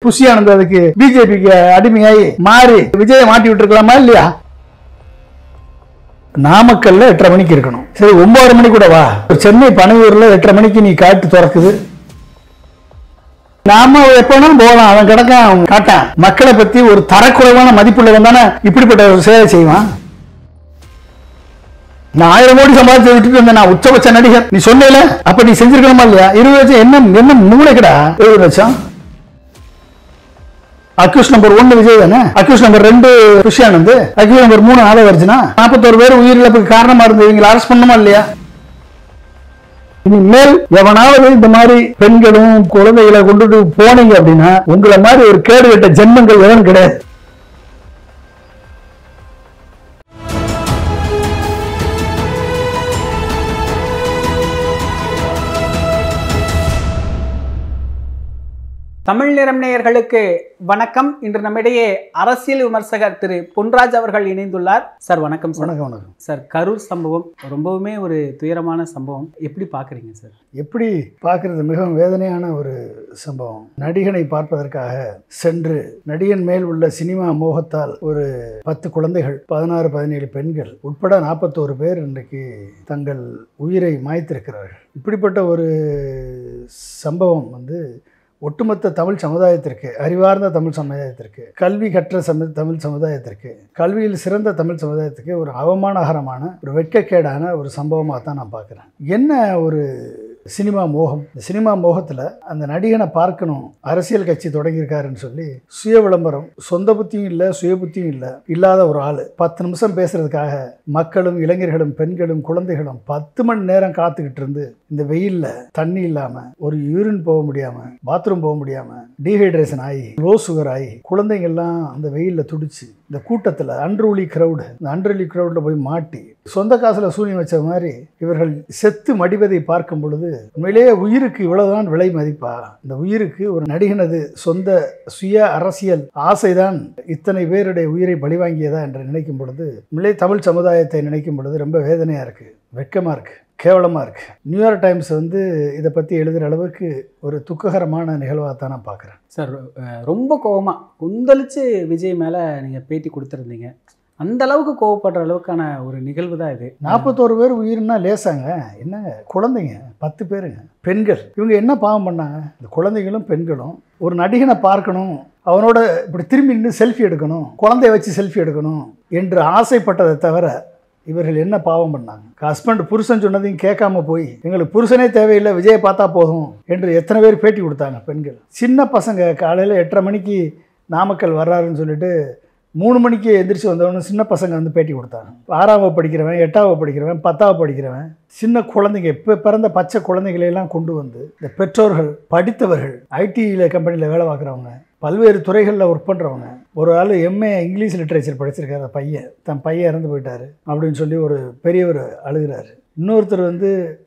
Bussy Anand அதுக்கு பிஜேபிக்கு அடிமையாகி மாறி விஜயை மாட்டி விட்டுருக்கலாமா இல்லையா? நாமக்கல்ல 8:30 மணிக்கு இருக்கணும். சரி 9 மணி கூட வா. சென்னை பனையூர்ல 8:30 மணிக்கு நீ காட்டு திறக்குது. நாம எப்பனாலும் போகலாம். அவன் கிடக்கான், அவன் காட்டான். மக்களை பத்தி ஒரு தரக்குறைவான மதிப்புள்ளவன் தானே இப்படிப்பட்ட ஒரு சேவை செய்வான். நான் 1000 கோடி சம்பாதிச்சு விட்டுட்டு இருந்தேன், நான் உச்சபட்ச நடிகர். நீ சொன்னேல, அப்ப நீ செஞ்சிருக்கணுமா இல்லையா? 20 லட்சம் என்ன மூளைக்கடா? 20 லட்சம். அக்யூஸ் நம்பர் 1 விஜய் தானே, accused number 2 Bussy Anand, accused number 3 ஆலவர்ஜுனா. 41 பேர் உயிரிழப்புக்கு காரணமா இருந்து இவங்களை அரெஸ்ட் பண்ணுமா இல்லையா? இனிமேல் எவனாவது இந்த மாதிரி பெண்களும் குழந்தைகளை கொண்டுட்டு போனீங்க அப்படின்னா உங்களை மாதிரி ஒரு கேடு கட்ட ஜென்மங்கள் எவனும் கிடையாது. தமிழ் நிறம் நேயர்களுக்கு வணக்கம். இன்று நம்மிடையே அரசியல் விமர்சகர் திரு பொன்ராஜ் அவர்கள் இணைந்துள்ளார். சார் வணக்கம். வணக்கம். வணக்கம் சார். கரூர் சம்பவம் ரொம்பவுமே ஒரு துயரமான சம்பவம். எப்படி பார்க்குறீங்க சார்? எப்படி பார்க்கறது மிகவும் வேதனையான ஒரு சம்பவம். நடிகனை பார்ப்பதற்காக சென்று நடிகன் மேல் உள்ள சினிமா மோகத்தால் ஒரு 10 குழந்தைகள், 16-17 பெண்கள் உட்பட 41 பேர் இன்றைக்கு தங்கள் உயிரை மாய்த்திருக்கிறார்கள். இப்படிப்பட்ட ஒரு சம்பவம் ஒட்டுமொத்த தமிழ் சமுதாயத்திற்கு, அறிவார்ந்த தமிழ் சமுதாயத்திற்கு, கல்வி கற்ற தமிழ் சமுதாயத்திற்கு, கல்வியில் சிறந்த தமிழ் சமுதாயத்துக்கு ஒரு அவமானகரமான, ஒரு வெட்கக்கேடான ஒரு சம்பவமாக தான் நான் பார்க்குறேன். என்ன ஒரு சினிமா மோகம். இந்த சினிமா மோகத்தில் அந்த நடிகனை பார்க்கணும், அரசியல் கட்சி தொடங்கியிருக்காருன்னு சொல்லி சுய விளம்பரம், சொந்த புத்தியும் இல்லை சுய புத்தியும் இல்லாத ஒரு ஆள் 10 நிமிஷம் பேசுறதுக்காக மக்களும் இளைஞர்களும் பெண்களும் குழந்தைகளும் 10 மணி நேரம் காத்துக்கிட்டு இருந்து இந்த வெயில்ல தண்ணி இல்லாம, ஒரு யூரின் போக முடியாம, பாத்ரூம் போக முடியாம, டீஹைட்ரேஷன் ஆகி, லோ சுகர் ஆகி குழந்தைங்கள்லாம் அந்த வெயில்ல துடிச்சு இந்த கூட்டத்தில் அன்ரூலி கிரௌடு, இந்த அன்ரூலி கிரௌடில் போய் மாட்டி சொந்த காசில் சூனியம் வச்ச மாதிரி இவர்கள் செத்து மடிவதை பார்க்கும் பொழுது உண்மையிலேயே உயிருக்கு இவ்வளவுதான் விலை மதிப்பா? இந்த உயிருக்கு ஒரு நடிகனது சொந்த சுய அரசியல் ஆசைதான் இத்தனை பேருடைய உயிரை பலிவாங்கியதா என்று நினைக்கும் பொழுது, உண்மையிலேயே தமிழ் சமுதாயத்தை நினைக்கும் பொழுது ரொம்ப வேதனையாக இருக்குது, வெட்கமாக இருக்குது, கேவலமாக இருக்குது. நியூயார்க் டைம்ஸ் இதை பற்றி எழுதுகிற அளவுக்கு ஒரு துக்ககரமான நிகழ்வாக தான் நான் பார்க்குறேன். சார் ரொம்ப கோபமாக கொந்தளிச்சு விஜய் மேலே நீங்கள் பேட்டி கொடுத்துருந்தீங்க. அந்த அளவுக்கு கோவப்படுற அளவுக்கான ஒரு நிகழ்வு தான் இது. 41 பேர் உயிர்னா லேசாங்க? என்னங்க, குழந்தைங்க 10 பேருங்க, பெண்கள். இவங்க என்ன பாவம் பண்ணாங்க? இந்த குழந்தைகளும் பெண்களும் ஒரு நடிகனை பார்க்கணும், அவனோட இப்படி திரும்பி நின்று செல்ஃபி எடுக்கணும், குழந்தைய வச்சு செல்ஃபி எடுக்கணும் என்று ஆசைப்பட்டதை தவிர இவர்கள் என்ன பாவம் பண்ணாங்க? ஹஸ்பண்ட் புருஷன் சொன்னதையும் கேட்காம போய் எங்களுக்கு புருஷனே தேவையில்லை, விஜயை பார்த்தா போதும் என்று எத்தனை பேர் பேட்டி கொடுத்தாங்க பெண்கள். சின்ன பசங்க காலையில் 8:30 மணிக்கு நாமக்கல் வர்றாருன்னு சொல்லிட்டு 3 மணிக்கு எந்திரிச்சு வந்தவனு சின்ன பசங்க பேட்டி கொடுத்தாங்க. 6ஆம் வகுப்பு படிக்கிறவன், 8ஆம் வகுப்பு படிக்கிறவன், 10ஆவது படிக்கிறவன், சின்ன குழந்தைங்க, இப்போ பிறந்த பச்சை குழந்தைகளையெல்லாம் கொண்டு வந்து இந்த பெற்றோர்கள், படித்தவர்கள், ஐடியில் கம்பெனியில் வேலை பார்க்குறவங்க, பல்வேறு துறைகளில் ஒர்க் பண்ணுறவங்க, ஒரு ஆள் MA இங்கிலீஷ் லிட்ரேச்சர் படிச்சிருக்காரு, தன் பையன் இறந்து போயிட்டார் அப்படின்னு சொல்லி ஒரு பெரியவர் அழுகிறாரு. இன்னொருத்தர்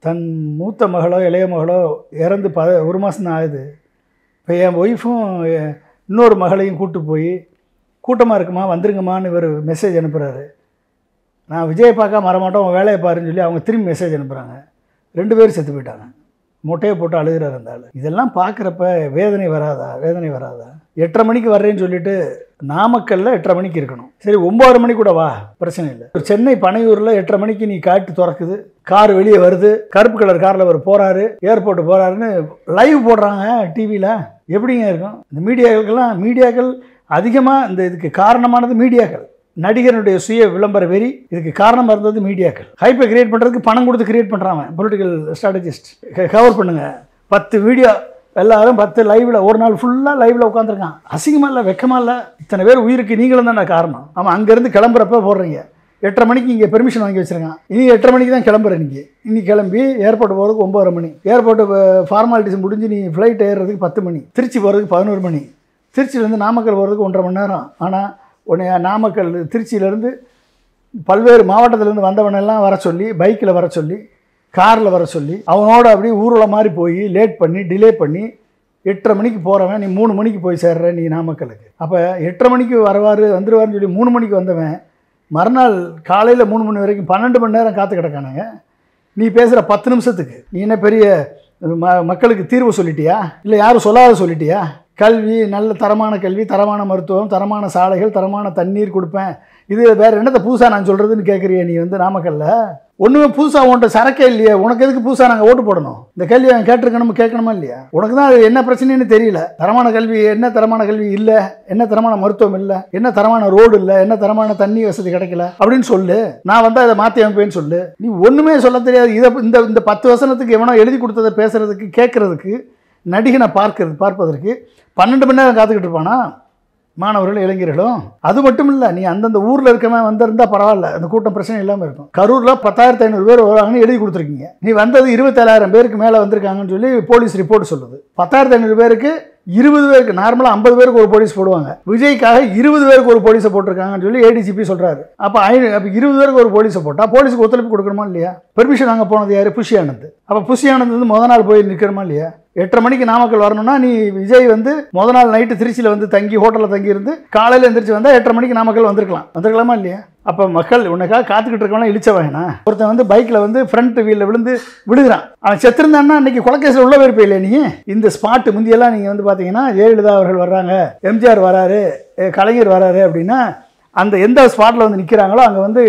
தன் மூத்த மகளோ இளைய மகளோ இறந்து 1 மாதம் தான் ஆகுது. இப்போ என் ஒய்ஃபும் இன்னொரு மகளையும் கூப்பிட்டு போய் கூட்டமாக இருக்குமா வந்துருங்கம்மான்னு இவர் மெசேஜ் அனுப்புகிறாரு. நான் விஜயை பார்க்க வரமாட்டோம், உங்கள் வேலையை பாருன்னு சொல்லி அவங்க திரும்பி மெசேஜ் அனுப்புகிறாங்க. 2 பேர் செத்து போயிட்டாங்க. மொட்டையை போட்டு அழுகிறார் அந்த ஆள். இதெல்லாம் பார்க்குறப்ப வேதனை வராதா? 8:30 மணிக்கு வர்றேன்னு சொல்லிட்டு நாமக்கல்ல 8:30 மணிக்கு இருக்கணும். சரி 9 மணி கூட வா, பிரச்சனை இல்லை. சென்னை பனையூரில் 8:30 மணிக்கு நீ காட்டு திறக்குது, கார் வெளியே வருது, கருப்பு கலர் காரில் அவர் போகிறாரு, ஏர்போர்ட்டு போகிறாருன்னு லைவ் போடுறாங்க டிவியில். எப்படிங்க இருக்கும்? இந்த மீடியாக்கள் அதிகமாக இதுக்கு காரணமானது மீடியாக்கள். நடிகனுடைய சுய விளம்பர வெறி இதுக்கு காரணமாக இருந்தது மீடியாக்கள். ஹைப்பை கிரியேட் பண்ணுறதுக்கு பணம் கொடுத்து கிரியேட் பண்ணுறாங்க பொலிட்டிக்கல் ஸ்ட்ராட்டஜிஸ்ட். கவர் பண்ணுங்கள் 10 வீடியோ, எல்லாரும் 10 லைவில், ஒரு நாள் ஃபுல்லாக லைவில் உட்காந்துருக்கான். அசிங்கமாக இல்லை, வெக்கமாக இல்லை? இத்தனை பேர் உயிருக்கு நீங்களும் தான் காரணம். ஆமாம், அங்கேருந்து கிளம்புறப்ப போடுறீங்க 8:30 மணிக்கு இங்கே பெர்மிஷன் வாங்கி வச்சுருக்கான். இனி 8:30 மணிக்கு தான் கிளம்புறேன். இன்னைக்கு கிளம்பி ஏர்போர்ட் போகிறதுக்கு 9:30 மணி, ஏர்போர்ட்டு ஃபார்மாலிட்டிஸ் முடிஞ்சு நீ ஃப்ளைட் ஏறுறதுக்கு 10 மணி, திருச்சி போகிறதுக்கு 11 மணி, திருச்சியிலேருந்து நாமக்கல் போகிறதுக்கு 1.5 மணி நேரம். ஆனால் உடனே நாமக்கல் திருச்சியிலேருந்து பல்வேறு மாவட்டத்திலேருந்து வந்தவனெல்லாம் வர சொல்லி, பைக்கில் வர சொல்லி, காரில் வர சொல்லி, அவனோட அப்படியே ஊர்வலம் மாதிரி போய் லேட் பண்ணி டிலே பண்ணி 8:30 மணிக்கு போகிறவன் நீ 3 மணிக்கு போய் சேர்ற நீ நாமக்கலுக்கு. அப்போ 8:30 மணிக்கு வந்துருவாருன்னு சொல்லி 3 மணிக்கு வந்தவன் மறுநாள் காலையில் 3 மணி வரைக்கும் 12 மணி நேரம் காத்து கிடக்கானுங்க. நீ பேசுகிற 10 நிமிஷத்துக்கு நீ என்ன பெரிய மக்களுக்கு தீர்வு சொல்லிட்டியா? இல்லை யாரும் சொல்லாத சொல்லிட்டியா? கல்வி, நல்ல தரமான கல்வி, தரமான மருத்துவம், தரமான சாலைகள், தரமான தண்ணீர் கொடுப்பேன். இது வேறு என்னத்தை புதுசாக நான் சொல்கிறதுன்னு கேட்குறிய நீ வந்து நாமக்கல்ல? ஒன்றுமே புதுசாக உன்ட்ட சரக்கே இல்லையே, உனக்கு எதுக்கு புதுசாக நாங்கள் ஓட்டு போடணும்? இந்த கேள்வி அவன் கேட்கணுமா இல்லையா? உனக்கு தான் அது என்ன பிரச்சனைன்னு தெரியல. தரமான கல்வி என்ன, தரமான கல்வி இல்லை, என்ன தரமான மருத்துவம் இல்லை, என்ன தரமான ரோடு இல்லை, என்ன தரமான தண்ணி வசதி கிடைக்கல அப்படின்னு சொல்லு. நான் வந்து அதை மாற்றி அமைப்பேன்னு சொல்லு. நீ ஒன்றுமே சொல்ல தெரியாது. இதை இந்த 10 வசனத்துக்கு எவனோ எழுதி கொடுத்ததை பேசுறதுக்கு, கேட்கறதுக்கு, நடிகனை பார்ப்பதற்கு 12 மணி நேரம் காத்துக்கிட்டு இருப்பானா மாணவர்கள், இளைஞர்களும்? அது மட்டும் இல்லை, நீ அந்தந்த ஊரில் இருக்கவன் வந்திருந்தா பரவாயில்ல, அந்த கூட்டம் பிரச்சனை இல்லாமல் இருக்கும். கரூரில் 10,500 பேர் வருவாங்கன்னு எழுதி கொடுத்துருக்கீங்க. நீ வந்தது 27,000 பேருக்கு மேலே வந்திருக்காங்கன்னு சொல்லி போலீஸ் ரிப்போர்ட் சொல்லுது. 10,500 பேருக்கு 20 பேருக்கு, நார்மலாக 50 பேருக்கு ஒரு போலீஸ் போடுவாங்க. விஜய்க்காக 20 பேருக்கு ஒரு போலீஸை போட்டிருக்காங்கன்னு சொல்லி ADGP சொல்கிறாரு. அப்போ 20 பேருக்கு ஒரு போலீஸை போட்டால் போலீஸுக்கு ஒத்துழைப்பு கொடுக்கணுமா இல்லையா? பெர்மிஷன் வாங்க போனது யார்? புஷி ஆனந்த். அப்போ புஷி ஆனந்த் வந்து முத நாள் போய் நிற்கிறோமா இல்லையா? 8:30 மணிக்கு நாமக்கல் வரணும்னா நீ விஜய் வந்து முத நாள் நைட்டு திருச்சியில் வந்து தங்கி ஹோட்டலில் தங்கி இருந்து காலையில் எந்திரிச்சு வந்தால் 8:30 மணிக்கு நாமக்கல் வந்திருக்கலாமா இல்லையா? அப்போ மக்கள் உனக்காக காத்துக்கிட்டு இருக்கவனா இழிச்ச வேணா? ஒருத்தன் வந்து பைக்கில் வந்து ஃப்ரண்ட் வீலில் விழுந்து விழுகிறான். அவன் செத்துருந்தான்னா அன்றைக்கி கொலைக்கேசில் உள்ள போயிருப்பே இல்லை நீ? இந்த ஸ்பாட்டு முந்தியெல்லாம் நீங்கள் வந்து பார்த்தீங்கன்னா ஜெயலலிதா அவர்கள் வர்றாங்க, MGR வராரு, கலைஞர் வராரு அப்படின்னா அந்த எந்த ஸ்பாட்டில் வந்து நிற்கிறாங்களோ அங்கே வந்து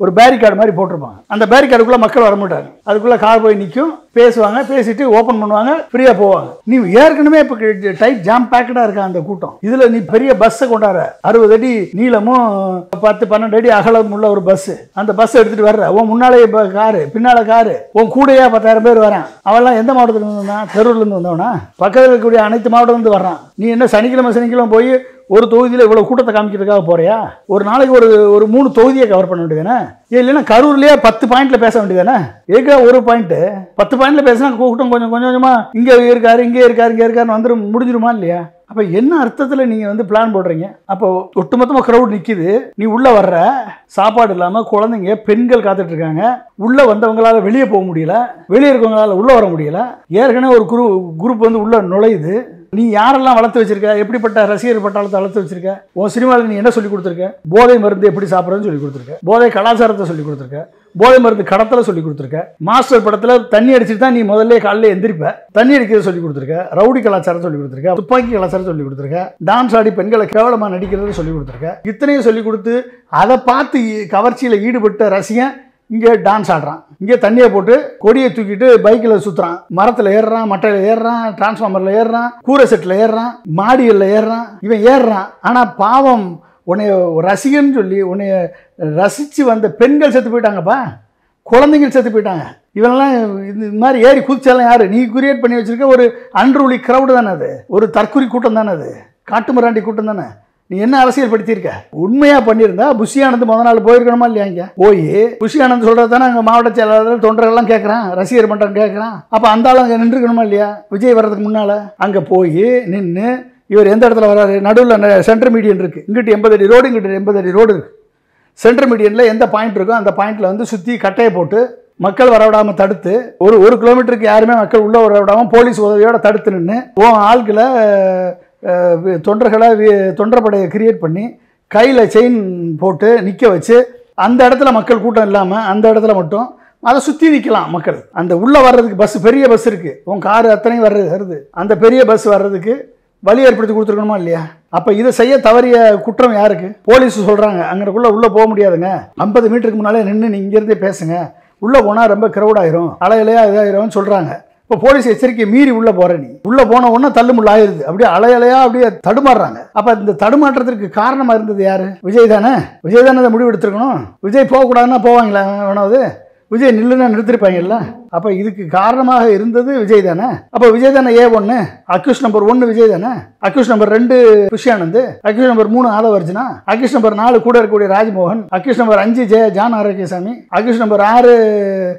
ஒரு பேரிகார்டு மாதிரி போட்டிருப்பாங்க. அந்த பேரிகார்டுக்குள்ளே மக்கள் வர மாட்டாங்க. அதுக்குள்ளே கார் போய் நிற்கும், பேசுவாங்க, பேசிட்டு ஓப்பன் பண்ணுவாங்க, ஃப்ரீயாக போவாங்க. நீ ஏற்கனவே இப்போ டைட் ஜாம் பேக்கடாக இருக்கா அந்த கூட்டம். இதில் நீ பெரிய பஸ்ஸை கொண்டாடுற, 60 அடி நீளமும் 10-12 அடி அகலம் உள்ள ஒரு பஸ்ஸு. அந்த பஸ்ஸை எடுத்துகிட்டு வர்ற, உன் முன்னாலே காரு, பின்னால் காரு, உன் கூடையா 10,000 பேர் வரான். அவெல்லாம் எந்த மாவட்டத்துலேருந்து வந்தான்? தெருவிலேருந்து வந்தவனா? பக்கத்தில் இருக்கக்கூடிய அனைத்து மாவட்டத்துலேருந்து வர்றான். நீ என்ன சனிக்கிழமை போய் ஒரு தொகுதியில் இவ்வளோ கூட்டத்தை காமிக்கிறதுக்காக போறியா? ஒரு நாளைக்கு ஒரு 3 தொகுதியை கவர் பண்ண வேண்டியதானே? இல்லைன்னா கரூர்லேயே 10 பாயிண்ட்ல பேச வேண்டியதானே? ஏற்கனவே ஒரு பாயிண்ட் 10 பாயிண்ட்ல பேசினா கூட்டம் கொஞ்சமாக இங்கே இருக்காருன்னு வந்துடும், முடிஞ்சிருமா இல்லையா? அப்போ என்ன அர்த்தத்தில் நீங்கள் வந்து பிளான் போடுறீங்க? அப்போ ஒட்டுமொத்தமாக க்ரௌட் நிற்கிது, நீ உள்ளே வர்ற, சாப்பாடு இல்லாமல் குழந்தைங்க, பெண்கள் காத்துட்டு இருக்காங்க. உள்ளே வந்தவங்களால வெளியே போக முடியல, வெளியே இருக்கவங்களால உள்ளே வர முடியல. ஏற்கனவே ஒரு குரூப் வந்து உள்ளே நுழையுது. நீ யாரெல்லாம் வளர்த்து வச்சிருக்க? எப்படிப்பட்ட ரசிகர் பட்டாளத்தை வளர்த்து வச்சிருக்க? உன் சினிமாவில் நீ என்ன சொல்லி கொடுத்துருக்க? போதை மருந்து எப்படி சாப்பிட்றதுன்னு சொல்லி கொடுத்துருக்க, போதை கலாச்சாரத்தை சொல்லி கொடுத்துருக்க, போதை மருந்து கடத்தலை சொல்லி கொடுத்துருக்க, மாஸ்டர் படத்தில் தண்ணி அடிச்சுட்டு தான் நீ முதல்ல காலையில் எந்திரிப்ப, தண்ணி அடிக்கிறத சொல்லி கொடுத்துருக்க, ரவுடி கலாச்சாரம் சொல்லி கொடுத்துருக்க, துப்பாக்கி கலாச்சாரம் சொல்லி கொடுத்துருக்க, டான்ஸ் ஆடி பெண்களை கேவலமாக நடிக்கிறத சொல்லி கொடுத்துருக்க. இத்தனையும் சொல்லி கொடுத்து அதை பார்த்து கவர்ச்சியில் ஈடுபட்ட ரசிகன் இங்கே டான்ஸ் ஆடுறான், இங்கே தண்ணியை போட்டு கொடியை தூக்கிட்டு பைக்கில் சுற்றுறான், மரத்தில் ஏறுறான், மட்டையில் ஏறுறான், டிரான்ஸ்ஃபார்மரில் ஏறுறான், கூரை செட்டில் ஏறுறான், மாடிகளில் ஏறுறான். இவன் ஏறுறான். ஆனால் பாவம் உன்னைய ரசிகன்னு சொல்லி உன்னைய ரசித்து வந்த பெண்கள் செத்து போயிட்டாங்கப்பா, குழந்தைகள் செத்து போயிட்டாங்க. இவனெல்லாம் இந்த மாதிரி ஏறி குதிச்சாலும் யார்? நீ கிரியேட் பண்ணி வச்சுருக்க ஒரு அன்ரூலி க்ரௌடு தானே அது, ஒரு தற்குறி கூட்டம் தானே அது, காட்டுமிராண்டி கூட்டம் தானே. நீ என்ன அரசியல் படுத்தியிருக்க? உண்மையாக பண்ணியிருந்தா புஷி ஆனந்த் முத நாள் போயிருக்கணுமா இல்லையா? இங்கே போய் புஷி ஆனந்த் சொல்கிறது தானே அங்கே மாவட்ட செயலாளர் தொண்டர்கள்லாம் கேட்குறான், ரசிகர் மன்றம் கேட்குறான். அப்போ அந்த ஆள் அங்கே நின்றுக்கணுமா இல்லையா? விஜய் வர்றதுக்கு முன்னால் அங்கே போய் நின்று இவர் எந்த இடத்துல வர்றாரு? நடுவில் சென்ட்ரல் மீடியன் இருக்குது, இங்கிட்டு 80 அடி ரோடு, இங்கிட்டு 80 அடி ரோடு இருக்குது. சென்ட்ரல் மீடியனில் எந்த பாயிண்ட் இருக்கோ அந்த பாயிண்டில் வந்து சுற்றி கட்டையை போட்டு மக்கள் வரவிடாமல் தடுத்து, ஒரு கிலோமீட்டருக்கு யாருமே மக்கள் உள்ளே வரவிடாமல் போலீஸ் உதவியோடு தடுத்து நின்று ஆள்களை தொண்டர்படையை கிரியேட் பண்ணி கையில் செயின் போட்டு நிற்க வச்சு அந்த இடத்துல மக்கள் கூட்டம் இல்லாமல் அந்த இடத்துல மட்டும் அதை சுற்றி நிற்கலாம் மக்கள். அந்த உள்ளே வர்றதுக்கு பஸ், பெரிய பஸ் இருக்குது, உன் காரு அத்தனையும் வருது, அந்த பெரிய பஸ் வர்றதுக்கு வழி ஏற்படுத்தி கொடுத்துருக்கணுமா இல்லையா? அப்போ இதை செய்ய தவறிய குற்றம் யாருக்கு? போலீஸ் சொல்கிறாங்க அங்கனக்குள்ளே உள்ளே போக முடியாதுங்க, 50 மீட்டருக்கு முன்னாலே நின்று நீ இங்கேருந்தே பேசுங்க, உள்ளே போனால் ரொம்ப க்ரௌடாயிரும், அலையிலையா இதாயிரும்னு சொல்கிறாங்க. இப்போ போலீஸ் எச்சரிக்கையை மீறி உள்ளே போகிற நீ, உள்ளே போன உடனே தள்ளுமுள்ள ஆயிடுது, அப்படியே அலையலையா அப்படியே தடுமாறுறாங்க. அப்போ இந்த தடுமாற்றத்திற்கு காரணமாக இருந்தது யார்? விஜய் தானே அதை முடிவு எடுத்துருக்கணும். விஜய் போகக்கூடாதுன்னா போவாங்களா? வேணாவது விஜய் நில்லுன்னா நிறுத்திருப்பாங்கல்ல. அப்போ இதுக்கு காரணமாக இருந்தது விஜய் தானே. அப்போ விஜய் தானே A1, அக்யூஸ் நம்பர் 1 விஜய் தானே, accused number 2 Bussy Anand, accused number 3 Aadhav Arjuna, accuse number 4 கூட இருக்கக்கூடிய Rajmohan, accuse number 5 John Arokiasamy, accuse number 6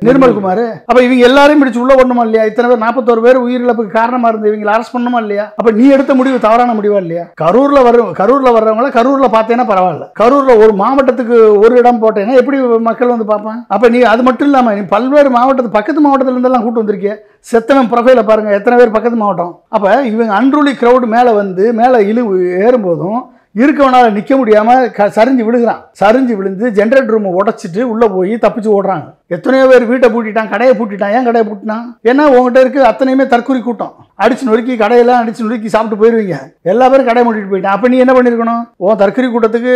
Nirmalkumar. அப்போ இவங்க எல்லாரையும் பிடிச்சி உள்ள போடணுமா இல்லையா? இத்தனை பேர் 41 பேர் உயிரிழப்புக்கு காரணமாக இருந்து இவங்களை அரெஸ்ட் பண்ணணுமா இல்லையா? அப்போ நீ எடுத்த முடிவு தவறான முடிவா இல்லையா? கரூரில் வர்றவங்கள கரூரில் பார்த்தேன்னா பரவாயில்ல, கரூரில் ஒரு மாவட்டத்துக்கு ஒரு இடம் போட்டேன்னா எப்படி மக்கள் வந்து பார்ப்பான்? அப்போ நீ அது மட்டும் இல்லாமல் நீ பல்வேறு மாவட்டத்து பக்கத்து மாவட்டத்திலேருந்தெல்லாம் கூட்டம் வந்திருக்கே, செத்தவன் ப்ரொஃபைலை பாருங்கள், எத்தனை பேர் பக்கத்து மாவட்டம். அப்போ இவங்க அன்ரூலி க்ரௌடு மேலே ஏறும்போதும் இருக்கவனால் நிற்க முடியாமல் சரிஞ்சு விழுகிறான். சரிஞ்சு விழுந்து ஜென்ரேட்டர் ரூமை உடச்சிட்டு உள்ளே போய் தப்பிச்சு ஓடுறாங்க. எத்தனையோ பேர் வீட்டை பூட்டிட்டான், கடையை பூட்டிட்டான். ஏன் கடையை பூட்டினான்? ஏன்னா உங்ககிட்ட இருக்கு அத்தனையுமே தற்கொலை கூட்டம். அடிச்சு நொறுக்கி கடையெல்லாம் அடிச்சு நொறுக்கி சாப்பிட்டு போயிடுவீங்க. எல்லா பேரும் கடையை மூட்டிட்டு போயிட்டான். அப்போ நீ என்ன பண்ணியிருக்கணும்? தற்கொலை கூட்டத்துக்கு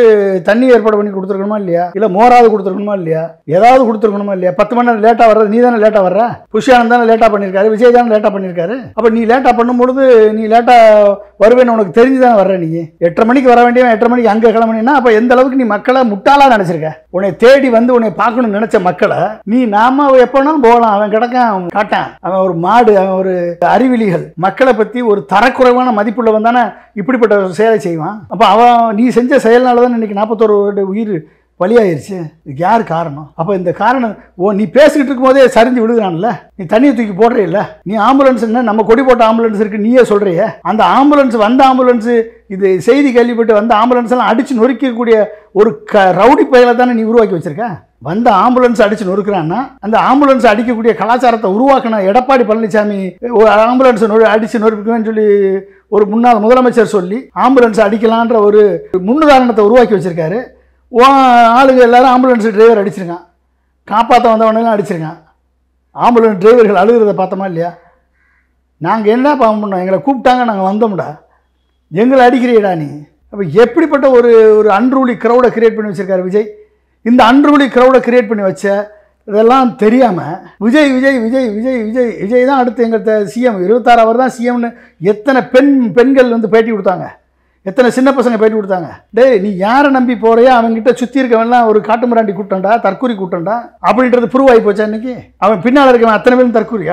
தண்ணி ஏற்பாடு பண்ணி கொடுத்துருக்கணுமா இல்லையா? இல்லை மோராவது கொடுத்துருக்கணுமா இல்லையா? ஏதாவது கொடுத்துருக்கணுமா இல்லையா? 10 மணி நேரம் லேட்டாக வர்றது நீ தானே லேட்டாக வர்ற. புஷ்யானந்த் தானே லேட்டாக பண்ணியிருக்காரு, விஜய் தானே லேட்டாக பண்ணியிருக்காரு. அப்போ நீ லேட்டாக பண்ணும்பொழுது நீ லேட்டாக வருவேன்னு உனக்கு தெரிஞ்சு தானே வர்ற. நீ 8:30 மணிக்கு வர வேண்டியவன் 8:30 மணிக்கு அங்கே கிளம்புனீங்கன்னா அப்போ எந்த அளவுக்கு நீ மக்களை முட்டாளாக நினச்சிருக்க. உன்னை தேடி வந்து உன்னை பார்க்கணும்னு நினைச்ச மக்களை நீ நாம எப்போனாலும் போகலாம். அவன் கிடக்கான் காட்டான், அவன் ஒரு மாடு, அவன் ஒரு அறிவிலிகள். மக்களை பற்றி ஒரு தரக்குறைவான மதிப்புள்ளவன் தானே இப்படிப்பட்ட செயலை செய்வான். அப்போ அவன் நீ செஞ்ச செயல்னால தான் இன்னைக்கு 41 உயிர் வழியாயிருச்சு. இதுக்கு யார் காரணம்? அப்போ இந்த காரணம் நீ பேசிக்கிட்டு இருக்கும் போதே சரிஞ்சு விழுகிறான்ல, நீ தண்ணியை தூக்கி போடுறே இல்லை. நீ ஆம்புலன்ஸ் என்ன நம்ம கொடி போட்ட ஆம்புலன்ஸ் இருக்கு நீயே சொல்றிய. அந்த ஆம்புலன்ஸ் வந்த ஆம்புலன்ஸ் இது செய்தி கேள்விப்பட்டு வந்த ஆம்புலன்ஸ் எல்லாம் அடிச்சு நொறுக்கக்கூடிய ஒரு ரவுடி பயலை தானே நீ உருவாக்கி வச்சிருக்க. வந்த ஆம்புலன்ஸ் அடிச்சு நொறுக்கிறான்னா அந்த ஆம்புலன்ஸ் அடிக்கக்கூடிய கலாச்சாரத்தை உருவாக்கின எடப்பாடி பழனிசாமி ஒரு ஆம்புலன்ஸ் அடிச்சு நொறுக்குவேன்னு சொல்லி ஒரு முன்னாள் முதலமைச்சர் சொல்லி ஆம்புலன்ஸ் அடிக்கலான்ற ஒரு முன்னுதாரணத்தை உருவாக்கி வச்சிருக்காரு. ஆளுங்க எல்லாரும் ஆம்புலன்ஸ் டிரைவர் அடிச்சிருக்கான், காப்பாற்ற வந்தவனெல்லாம் அடிச்சிருக்கான். ஆம்புலன்ஸ் டிரைவர்கள் அழுகிறத பார்த்தோமா இல்லையா? நாங்கள் என்ன பண்ணோம்? எங்களை கூப்பிட்டாங்க, நாங்கள் வந்தோம்டா, எங்களை அடிக்கிறியடா நீ. அப்போ எப்படிப்பட்ட ஒரு அன்ரூலி க்ரௌடை கிரியேட் பண்ணி வச்சிருக்காரு விஜய். இந்த அன்ரூலி க்ரௌடை கிரியேட் பண்ணி வச்ச இதெல்லாம் தெரியாமல் விஜய் விஜய் விஜய் விஜய் விஜய் விஜய் தான் அடுத்து எங்கள் சிஎம், 26 அவர் தான் சிஎம்னு எத்தனை பெண்கள் வந்து பேட்டி கொடுத்தாங்க, எத்தனை சின்ன பசங்க பேட்டி கொடுத்தாங்க. டேய் நீ யாரை நம்பி போறியா? அவன்கிட்ட சுற்றி இருக்கவன்லாம் ஒரு காட்டுமிராண்டி கூட்டண்டா, தற்கூரி கூட்டண்டா அப்படின்றது ப்ரூவ் ஆகி போச்சா இன்னைக்கு? அவன் பின்னால் இருக்கவன் அத்தனை பேரும் தற்கூரி.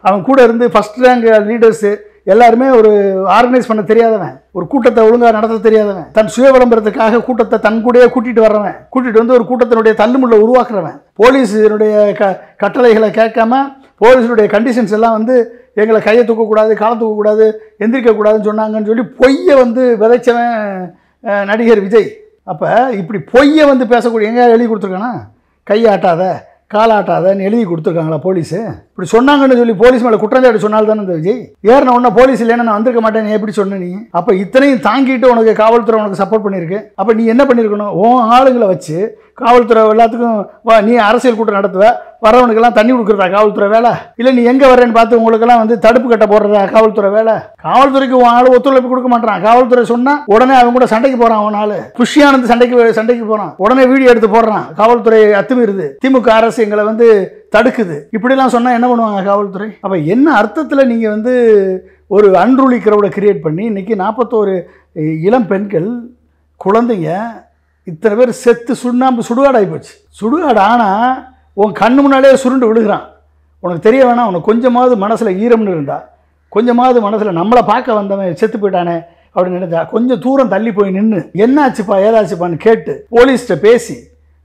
அவன் கூட இருந்து ஃபர்ஸ்ட் ரேங்க் லீடர்ஸு எல்லாருமே ஒரு ஆர்கனைஸ் பண்ண தெரியாதவன், ஒரு கூட்டத்தை ஒழுங்காக நடத்த தெரியாதவன், தன் சுய விளம்பரத்துக்காக கூட்டத்தை தன் கூடயே கூட்டிகிட்டு வர்றவன், கூட்டிகிட்டு வந்து ஒரு கூட்டத்தினுடைய தள்ளுமுள்ள உருவாக்குறவன், போலீஸினுடைய கட்டளைகளை கேட்காம போலீஸினுடைய கண்டிஷன்ஸ் எல்லாம் வந்து எங்களை கையை தூக்கக்கூடாது, காலை தூக்கக்கூடாது, எந்திரிக்கக்கூடாதுன்னு சொன்னாங்கன்னு சொல்லி பொய்யை வந்து விதைச்சவன் நடிகர் விஜய். அப்போ இப்படி பொய்யை வந்து பேசக்கூடிய எங்கே எழுதி கொடுத்துருக்கானா? கையாட்டாத காலாட்டாதன்னு எழுதி கொடுத்துருக்காங்களா போலீஸு? இப்படி சொன்னாங்கன்னு சொல்லி போலீஸ் மேலே குற்றஞ்சாட்டு சொன்னால் தானே இந்த விஜய். ஏறின உடனே போலீஸ் இல்லைன்னா நான் வந்திருக்க மாட்டேன் நீ எப்படி சொன்ன நீ? அப்போ இத்தனையும் தாங்கிட்டு உனக்கு காவல்துறை உனக்கு சப்போர்ட் பண்ணியிருக்கு. அப்போ நீ என்ன பண்ணியிருக்கணும்? ஆளுங்களை வச்சு காவல்துறை எல்லாத்துக்கும் நீ அரசியல் கூட்டம் நடத்துவ, வரவனுக்கெல்லாம் தண்ணி கொடுக்குறதா காவல்துறை வேலை? இல்லை நீ எங்கே வரேன்னு பார்த்து உங்களுக்கெல்லாம் வந்து தடுப்பு கட்ட போடுறதா காவல்துறை வேலை? காவல்துறைக்கு ஆள் ஒத்துழைப்பு கொடுக்க மாட்டான். காவல்துறை சொன்னால் உடனே அவங்க கூட சண்டைக்கு போகிறான். அவன் ஆள் புஷ்யானந்த் சண்டைக்கு போகிறான், உடனே வீடியோ எடுத்து போடுறான். காவல்துறை அத்துமீறுது, திமுக அரசு எங்களை வந்து தடுக்குது, இப்படிலாம் சொன்னால் என்ன பண்ணுவாங்க காவல்துறை? அப்போ என்ன அர்த்தத்தில் நீங்கள் வந்து ஒரு அன்ரூலி க்ரௌடை கிரியேட் பண்ணி இன்றைக்கி 41 இளம் பெண்கள் குழந்தைங்க இத்தனை பேர் செத்து சுடுகாடாகி போச்சு. சுடுகாடு ஆனால் உன் கண்ணு முன்னாலே சுருண்டு விழுகிறான். உனக்கு தெரிய வேணாம்? உனக்கு கொஞ்சமாவது மனசில் ஈரம்னு இருந்தா, கொஞ்சமாவது மனசில் நம்மளை பார்க்க வந்தவன் செத்து போயிட்டானே அப்படின்னு நினைச்சா கொஞ்சம் தூரம் தள்ளி போய் நின்று என்னாச்சுப்பா ஏதாச்சுப்பான்னு கேட்டு போலீஸ்கிட்ட பேசி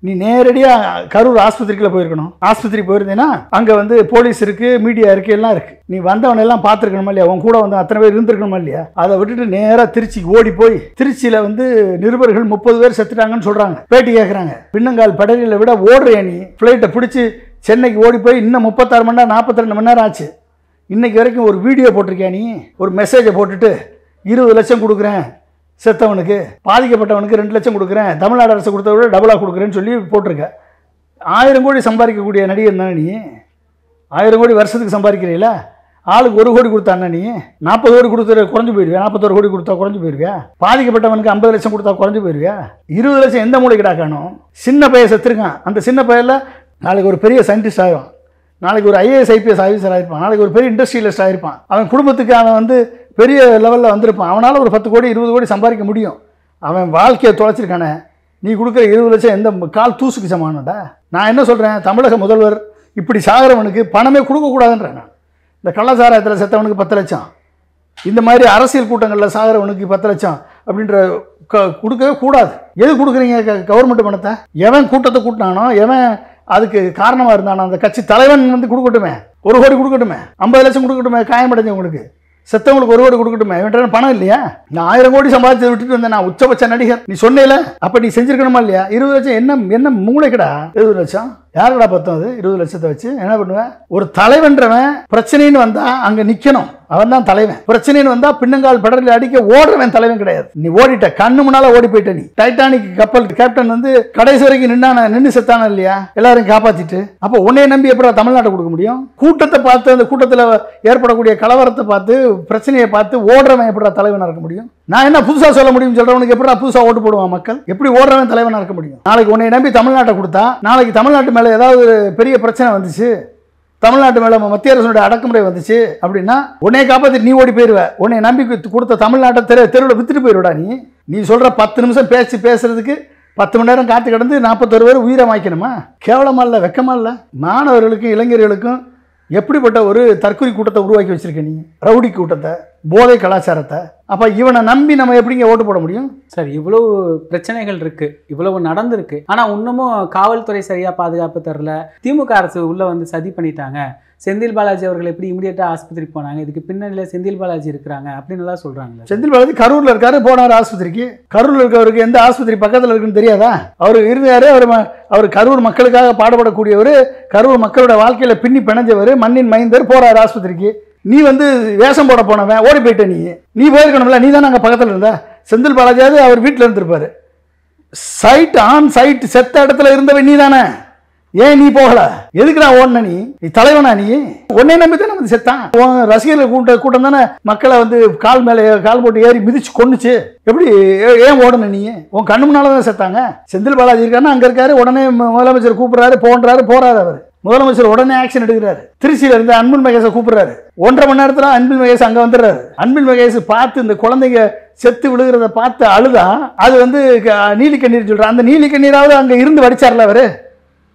நீ நேரடியாக கரூர் ஆஸ்பத்திரிக்குள்ள போயிருக்கணும். ஆஸ்பத்திரி போயிருந்தேன்னா அங்கே வந்து போலீஸ் இருக்குது, மீடியா இருக்குது, எல்லாம் இருக்குது. நீ வந்தவனெல்லாம் பார்த்துருக்கணுமா இல்லையா? உன் கூட வந்து அத்தனை பேர் இருந்திருக்கணுமா இல்லையா? அதை விட்டுட்டு நேராக திருச்சிக்கு ஓடி போய் திருச்சியில் வந்து நிருபர்கள் 30 பேர் செத்துட்டாங்கன்னு சொல்கிறாங்க, பேட்டி கேட்குறாங்க. பின்னங்கால் படலில் விட ஓடுறிய நீ. ஃப்ளைட்டை பிடிச்சி சென்னைக்கு ஓடி போய் இன்னும் 36 மணி நேரம் 42 மணி நேரம் ஆச்சு. இன்னைக்கு வரைக்கும் ஒரு வீடியோ போட்டிருக்கியா நீ? ஒரு மெசேஜை போட்டுட்டு 20 லட்சம் கொடுக்குறேன் செத்தவனுக்கு, பாதிக்கப்பட்டவனுக்கு 2 லட்சம் கொடுக்குறேன், தமிழ்நாடு அரசு கொடுத்தத விட டபுளாக கொடுக்குறேன்னு சொல்லி போட்டிருக்க. 1000 கோடி சம்பாதிக்கக்கூடிய நடிகர் தானே நீ? 1000 கோடி வருஷத்துக்கு சம்பாதிக்கிறீங்களா? ஆளுக்கு 1 கோடி கொடுத்தாண்ணா நீ? 40 கோடி கொடுத்து குறைஞ்சு போயிடுவியா? 41 கோடி கொடுத்தா குறைஞ்சு போயிடுவியா? பாதிக்கப்பட்டவனுக்கு 50 லட்சம் கொடுத்தா குறைஞ்சு போயிடுவியா? 20 லட்சம் எந்த மூளைக்கு காணும்? சின்ன பையன் செத்துருக்கான். அந்த சின்ன பையனில் நாளைக்கு ஒரு பெரிய சயின்டிஸ்ட் ஆகிடும், நாளைக்கு ஒரு IAS IPS ஆஃபீஸர் ஆகிருப்பான், நாளைக்கு ஒரு பெரிய இண்டஸ்ட்ரியலிஸ்ட் ஆகிருப்பான். அவன் குடும்பத்துக்கு அவன் வந்து பெரிய லெவலில் வந்திருப்பான். அவனால் ஒரு 10 கோடி 20 கோடி சம்பாதிக்க முடியும். அவன் வாழ்க்கையை தொலைச்சிருக்கானே. நீ கொடுக்குற 20 லட்சம் எந்த கால் தூசுக்கு சமானடா? நான் என்ன சொல்கிறேன், தமிழக முதல்வர் இப்படி சாகிறவனுக்கு பணமே கொடுக்கக்கூடாதுன்றேன். நான் இந்த கள்ளசாராயத்தில் செத்தவனுக்கு 10 லட்சம், இந்த மாதிரி அரசியல் கூட்டங்களில் சாகிறவனுக்கு 10 லட்சம் அப்படின்ற கொடுக்கவே கூடாது. எது கொடுக்குறீங்க கவர்மெண்ட் பணத்தை? எவன் கூட்டத்தை கூட்டினானோ, எவன் அதுக்கு காரணமாக இருந்தானோ அந்த கட்சி தலைவன் வந்து கொடுக்கட்டுமே, 1 கோடி கொடுக்கட்டுமே, 50 லட்சம் கொடுக்கட்டுமே, காயமடைஞ்சவங்களுக்கு, செத்தவங்களுக்கு 1 கோடி கொடுக்கட்டுமே. இவன்ட்ட பணம் இல்லையா? நான் 1000 கோடி சம்பாதிச்சு விட்டுட்டு வந்தேன், நான் உச்சபட்ச நடிகர். நீ சொன்னேல, அப்போ நீ செஞ்சிருக்கணுமா இல்லையா? 20 லட்சம் என்ன மூளைக்கடா? 20 லட்சம் யாருடா பத்தம் அது 20 லட்சத்தை வச்சு என்ன பண்ணுவேன்? ஒரு தலைவன்றவன் பிரச்சனைன்னு வந்தா அங்க நிக்கணும், அவன் தான் தலைவன். பிரச்சனைன்னு வந்தா பின்னங்கால் பெடரில் அடிக்க ஓடுறவன் தலைவன் கிடையாது. நீ ஓடிட்ட, கண்ணு முன்னால ஓடி போயிட்ட. நீ டைட்டானிக் கப்பல் கேப்டன் வந்து கடைசி வரைக்கும் நின்று செத்தான இல்லையா, எல்லாரும் காப்பாத்திட்டு. அப்ப உன்னைய நம்பி எப்படி தமிழ்நாட்டை கொடுக்க முடியும்? கூட்டத்தை பார்த்து, அந்த கூட்டத்தில் ஏற்படக்கூடிய கலவரத்தை பார்த்து, பிரச்சனையை பார்த்து ஓடுறவன் எப்படி தலைவனா இருக்க முடியும்? நான் என்ன புதுசா சொல்ல முடியும் சொல்றவனுக்கு எப்படி புதுசா ஓட்டு போடுவான் மக்கள்? எப்படி ஓடுறவன் தலைவனா இருக்க முடியும்? நாளைக்கு உன்னை நம்பி தமிழ்நாட்டை கொடுத்தா, நாளைக்கு தமிழ்நாட்டு மேல ஏதாவது பெரிய பிரச்சனை வந்துச்சு, தமிழ்நாட்டு மேல மத்திய அரசுடைய அடக்குமுறை வந்துச்சு அப்படின்னா உன்னை காப்பாத்தி நீ ஓடி போயிருவ. உன்னை நம்பி கொடுத்த தமிழ்நாட்டை தெருவில் வித்துட்டு போயிருடா. நீ சொல்ற 10 நிமிஷம் பேசுறதுக்கு 10 மணி நேரம் காத்து கிடந்து 41 பேர் உயிரை வாய்க்கணுமா? கேவலமா இல்ல, வெக்கமா இல்ல? மாணவர்களுக்கும் இளைஞர்களுக்கும் எப்படிப்பட்ட ஒரு தற்கொலை கூட்டத்தை உருவாக்கி வச்சிருக்க நீ, ரவுடி கூட்டத்தை, போதை கலாச்சாரத்தை. அப்ப இவனை நம்பி நம்ம எப்படிங்க ஓட்டு போட முடியும்? சார், இவ்வளவு பிரச்சனைகள் இருக்கு, இவ்வளவு நடந்திருக்கு, ஆனா இன்னமும் காவல்துறை சரியா பாதுகாப்பு தரல. திமுக அரசு உள்ள வந்து சதி பண்ணிட்டாங்க. செந்தில் பாலாஜி அவர்கள் எப்படி இமிடியேட்டா ஆஸ்பத்திரிக்கு போனாங்க, இதுக்கு பின்னணியில செந்தில் பாலாஜி இருக்கிறாங்க அப்படின்னு எல்லாம் சொல்றாங்க. செந்தில் பாலாஜி கரூர்ல இருக்காரு, போனார் ஆஸ்பத்திரிக்கு. கரூர்ல இருக்கவருக்கு எந்த ஆஸ்பத்திரி பக்கத்துல இருக்குன்னு தெரியாதா? அவர் இருந்தாரு. அவர் கரூர் மக்களுக்காக பாடுபடக்கூடியவர், கரூர் மக்களோட வாழ்க்கையில பின்னி பிணைஞ்சவர், மண்ணின் மைந்தர். போறாரு ஆஸ்பத்திரிக்கு. நீ வந்து வேஷம் போட போனவன் ஓடி போயிட்ட. நீ போயிருக்கணும்ல, நீ தான் அங்க பக்கத்துல இருந்த. செந்தில் பாலாஜியாவது அவர் வீட்டில் இருந்திருப்பாரு. சைட் ஆன் சைட் செத்த இடத்துல இருந்தவன் நீ தானே. ஏன் நீ போகல? எதுக்கு நான் ஓடன? நீ தலைவனா? நீ உன்னை நம்பி தானே வந்து செத்தான். ரசிகர்கள் கூட்டம் தானே மக்களை வந்து கால் மேல கால் போட்டு ஏறி மிதிச்சு கொண்டுச்சு. எப்படி ஏன் ஓடன நீ? உன் கண்ணு முன்னால தான் செத்தாங்க. செந்தில் பாலாஜி இருக்காருன்னா அங்க இருக்காரு. உடனே முதலமைச்சர் கூப்பிடுறாரு, போறாரு. அவர் முதலமைச்சர் உடனே ஆக்ஷன் எடுக்கிறாரு. திருச்சியில இருந்து அன்பில் மகேஷை கூப்பிடுறாரு. 1.5 மணி நேரத்துல அன்பில் மகேஷ் அங்க வந்துடுறாரு. அன்பில் மகேஷ் பார்த்து இந்த குழந்தைங்க செத்து விழுகிறத பார்த்து அழுதா. அது வந்து நீலி கண்ணீர் சொல்ற. அந்த நீலி கண்ணீராவது அங்க இருந்து வடிச்சார்ல அவரு.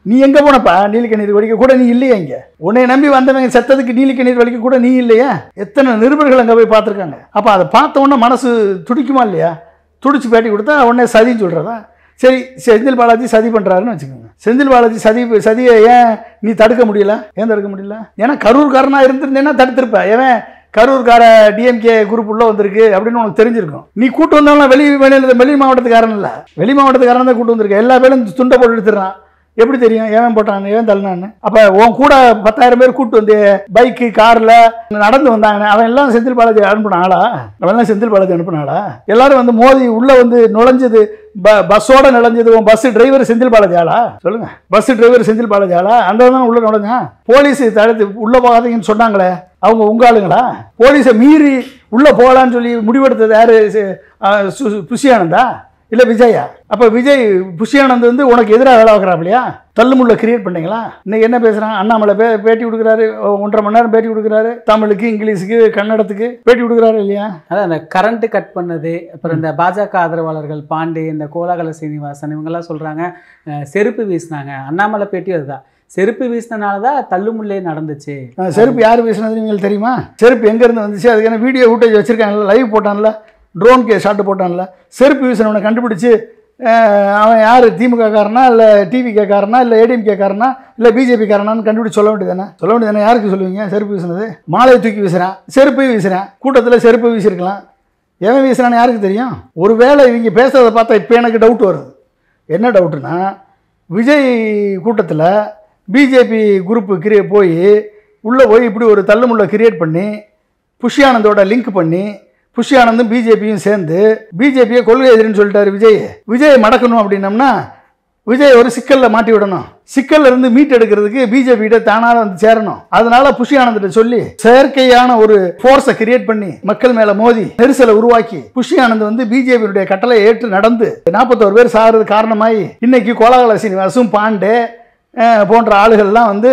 நீ எங்க போனப்பா? நீலி கண்ணீர் வடிக்க கூட நீ இல்லையா? இங்க உன்னை நம்பி வந்தவங்க செத்ததுக்கு நீலி கண்ணீர் வடிக்க கூட நீ இல்லையா? எத்தனை நிருபர்கள் அங்க போய் பார்த்துருக்காங்க. அப்ப அதை பார்த்த உடனே மனசு துடிக்குமா இல்லையா? துடிச்சு பேட்டி கொடுத்தா உடனே சதின்னு சொல்றதா? சரி, செந்தில் பாலாஜி சதி பண்றாருன்னு வச்சுக்கோங்க. செந்தில் பாலாஜி சதியை ஏன் நீ தடுக்க முடியல? ஏன் தடுக்க முடியல? ஏன்னா கரூர்காரனா இருந்திருந்தேன்னா தடுத்திருப்ப. ஏன் கரூர்கார டிஎம்கே குரூப் உள்ள வந்திருக்கு அப்படின்னு உனக்கு தெரிஞ்சிருக்கும். நீ கூட்டு வந்தாலும் வெளி மாவட்டத்துக்காரன் இல்ல, வெளி மாவட்டத்துக்காரன் தான் கூட்டு வந்திருக்க. எல்லா பேரும் துண்டை போட்டு எடுத்துடுறான். எப்படி தெரியும் ஏன் போட்டான், ஏன் தள்ளினான்னு? அப்ப உன் கூட 10,000 பேர் கூட்டு வந்து பைக்கு கார்ல நடந்து வந்தாங்க. அவன் எல்லாம் செந்தில் பாலாஜி அனுப்பின ஆளா? அவன் எல்லாம் செந்தில் பாலாஜி அனுப்பின ஆளா? எல்லாரும் வந்து மோதி உள்ள வந்து நுழைஞ்சது, பஸ்ஸோட நுழைஞ்சது உன் பஸ் டிரைவர் செந்தில் பாலாஜி ஆளா? சொல்லுங்க. பஸ் டிரைவர் செந்தில் பாலாஜி ஆளா? அந்த தான் உள்ள நுழைஞ்சா. போலீஸ் தடுத்து உள்ள போகாதீங்கன்னு சொன்னாங்களே, அவங்க உங்க ஆளுங்களா? போலீஸை மீறி உள்ள போகலான்னு சொல்லி முடிவெடுத்தது யாரு? புஷியானந்தா இல்ல விஜயா? அப்ப விஜய் புஷியானந்த் வந்து உனக்கு எதிராக வேலை வைக்கிறாப்லையா? தள்ளுமுள்ள கிரியேட் பண்ணீங்களா? இன்னைக்கு என்ன பேசுறான்? அண்ணாமலை பேட்டி கொடுக்குறாரு, 1.5 மணி நேரம் பேட்டி கொடுக்குறாரு. தமிழுக்கு, இங்கிலீஷுக்கு, கன்னடத்துக்கு பேட்டி கொடுக்குறாரு இல்லையா? அதான் அந்த கரண்ட் கட் பண்ணது. அப்புறம் இந்த பாஜக ஆதரவாளர்கள் பாண்டே, இந்த கோலாகல சீனிவாசன் இவங்கெல்லாம் சொல்றாங்க செருப்பு வீசினாங்க. அண்ணாமலை பேட்டி அதுதான், செருப்பு வீசினால தான் தள்ளுமுள்ளே நடந்துச்சு. செருப்பு யார் வீசினது உங்களுக்கு தெரியுமா? செருப்பு எங்க இருந்து வந்துச்சு? அதுக்கான வீடியோ ஃபுட்டேஜ் வச்சிருக்காங்கல்ல, லைவ் போட்டான்ல, ட்ரோன் ஷாட் போட்டான்ல. செருப்பு வீசினவனை கண்டுபிடிச்சு அவன் யார்? திமுக காரனா இல்லை டிவிகே காரனா இல்லை ஏடிஎம்கே காரனா இல்லை பிஜேபி காரனான்னு கண்டுபிடிச்சு சொல்ல வேண்டியதானே? யாருக்கு சொல்லுவீங்க செருப்பு வீசினது? மாலையை தூக்கி வீசுறான், செருப்பையும் வீசுறான். கூட்டத்தில் செருப்பை வீசிருக்கலாம். எவன் வீசுறான்னு யாருக்கு தெரியும்? ஒருவேளை இவங்க பேசுறதை பார்த்தா இப்போ எனக்கு டவுட் வருது. என்ன டவுட்டுன்னா, விஜய் கூட்டத்தில் பிஜேபி குரூப்பு போய் உள்ளே போய் இப்படி ஒரு தள்ளுமுள்ள கிரியேட் பண்ணி புஷியானந்தோட லிங்க் பண்ணி புஷியானந்தும் பிஜேபியும் சேர்ந்து பிஜேபியை கொள்கை எதிரின்னு சொல்லிட்டாரு விஜயை மடக்கணும் அப்படின்னம்னா விஜய் ஒரு சிக்கலில் மாட்டி விடணும். சிக்கல்ல இருந்து மீட் எடுக்கிறதுக்கு பிஜேபி கிட்ட தானால வந்து சேரணும். அதனால புஷியானந்த் சொல்லி செயற்கையான ஒரு போர்ஸை கிரியேட் பண்ணி மக்கள் மேல மோதி நெரிசலை உருவாக்கி புஷியானந்த் வந்து பிஜேபியுடைய கட்டளை ஏற்று நடந்து 41 பேர் சாகிறது காரணமாய் இன்னைக்கு கோலாகல சீனிவாசும் பாண்டே போன்ற ஆளுகள்லாம் வந்து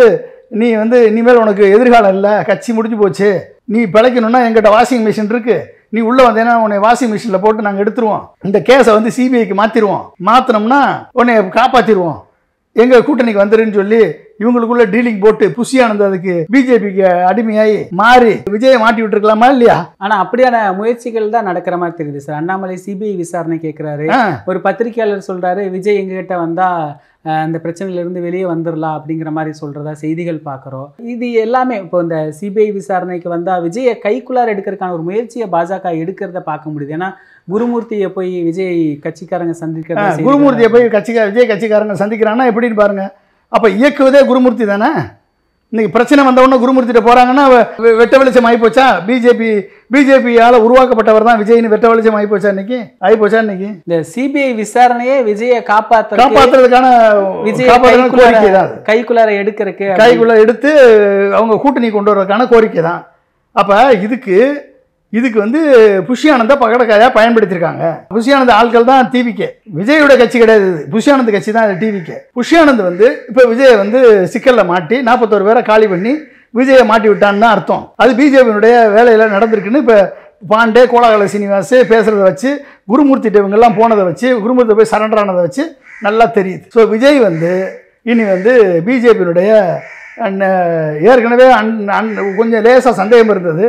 நீ வந்து இனிமேல் உனக்கு எதிர்காலம் இல்லை, கட்சி முடிஞ்சு போச்சு, நீ பிழைக்கணும்னா எங்கிட்ட வாஷிங் மிஷின் இருக்கு, நீ உள்ள வந்தேன்னா உன்னை வாஷிங் மிஷினில் போட்டு நாங்கள் எடுத்துருவோம், இந்த கேஸை வந்து சிபிஐக்கு மாற்றினோம்னா உன்னை காப்பாற்றிடுவோம், எங்கள் கூட்டணிக்கு வந்துருன்னு சொல்லி இவங்களுக்குள்ள டீலிங் போட்டு புஷியானந்த் அதுக்கு பிஜேபிக்கு அடிமையாகி மாறி விஜயை மாட்டி விட்டுருக்கலாமா இல்லையா? ஆனால் அப்படியான முயற்சிகள் தான் நடக்கிற மாதிரி தெரியுது சார். அண்ணாமலை சிபிஐ விசாரணை கேட்குறாரு, ஒரு பத்திரிகையாளர் சொல்கிறாரு விஜய் எங்ககிட்ட வந்தால் அந்த பிரச்சனையிலேருந்து வெளியே வந்துடலாம் அப்படிங்கிற மாதிரி சொல்கிறதா செய்திகள் பார்க்குறோம். இது எல்லாமே இப்போ இந்த சிபிஐ விசாரணைக்கு வந்தால் விஜயை கைக்குள்ளார எடுக்கிறதுக்கான ஒரு முயற்சியை பாஜக எடுக்கிறத பார்க்க முடியுது. ஏன்னா குருமூர்த்தியை போய் விஜய் கட்சிக்காரங்க சந்திக்கிறத, குருமூர்த்தியை போய் விஜய் கட்சிக்காரங்க சந்திக்கிறாங்கன்னா எப்படின்னு பாருங்க. அப்போ இயக்குவதே குருமூர்த்தி தானே. இன்னைக்கு பிரச்சனை வந்தவொடனே குருமூர்த்திட்ட போகிறாங்கன்னா வெட்ட வெளிச்சம் ஆகிப்போச்சா? பிஜேபியால் உருவாக்கப்பட்டவர் தான் விஜய்னு வெட்ட வெளிச்சம் ஆகிப்போச்சா? இன்னைக்கு இன்னைக்கு இந்த சிபிஐ விசாரணையே விஜயை காப்பாற்றுறதுக்கான கோரிக்கை தான். கைக்குள்ளார எடுக்கிறதுக்கு கைக்குள்ள எடுத்து அவங்க கூட்டணி கொண்டு வர்றதுக்கான கோரிக்கை தான். அப்போ இதுக்கு வந்து புஷி ஆனந்த பகடக்காயாக பயன்படுத்தியிருக்காங்க. புஷி ஆனந்த ஆட்கள் தான் டிவிகே. விஜயோட கட்சி கிடையாது, புஷி ஆனந்த் கட்சி தான் டிவிகே. புஷி ஆனந்த் வந்து இப்போ விஜயை வந்து சிக்கலில் மாட்டி 41 பேரை காலி பண்ணி விஜயை மாட்டி விட்டான்னு தான் அர்த்தம். அது பிஜேபியினுடைய வேலையில் நடந்திருக்குன்னு இப்போ பாண்டே கோலாகல சீனிவாஸ் பேசுகிறத வச்சு, குருமூர்த்திட்ட இவங்கெல்லாம் போனதை வச்சு, குருமூர்த்தி போய் சரண்டர் ஆனதை வச்சு நல்லா தெரியுது. ஸோ விஜய் வந்து இனி வந்து பிஜேபியினுடைய ஏற்கனவே கொஞ்சம் லேசாக சந்தேகம் இருந்தது.